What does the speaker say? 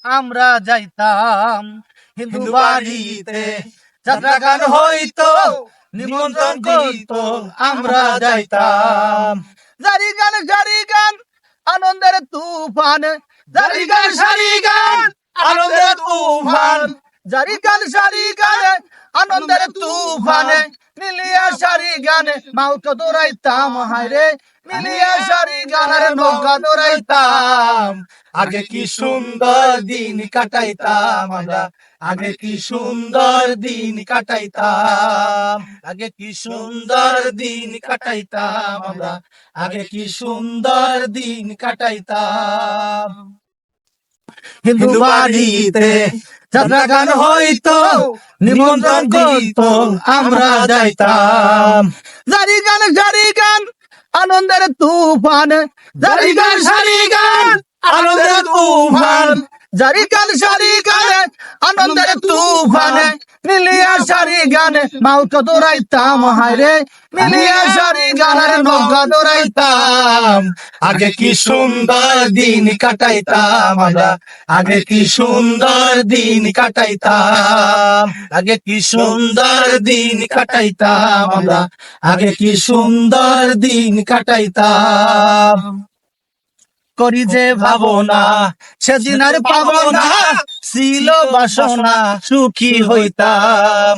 আমরা যাইতাম হিন্দু বাড়িতে, যাত্রা গান হইতো, নিমন্ত্রণ করিতো, আমরা যাইতাম। জারি গান আনন্দের তুফান, জারি গান সারি গান আনন্দের তুফান, জারি গান সারি গান আনন্দের তুফানে, মিলিয়া সারি গানে মাউকে দৌড়াইতাম, হায়রে মিলিয়া সারি গানের নৌকা দৌড়াইতাম। আগে কি সুন্দর দিন কাটাইতাম আমরা, আগে কি সুন্দর দিন কাটাইতাম, আগে কি সুন্দর দিন কাটাইতাম আমরা, আগে কি সুন্দর দিন কাটাইতাম। হিন্দু বাড়িতে যাত্রা গান হইতো, নিমন্ত্রণ করিতো, আমরা যাইতাম। জারি গান আনন্দের তুফান, জারি গান সারি গান আনন্দের তুফান, জারি গান সারি গান আনন্দের তুফানে, মিলিয়া সারি গানে মাউকে দৌড়াইতাম, হায়রে মিলিয়া সারি গানের নৌকা দৌড়াইতাম। আগে কি সুন্দর দিন কাটাইতাম আমরা, আগে কি সুন্দর দিন কাটাইতাম, আগে কি সুন্দর দিন কাটাইতাম আমরা, আগে কি সুন্দর দিন কাটাইতাম। করি যে ভাবনা সেদিন আর পাবো না, ছিল বাসনা সুখী হইতাম।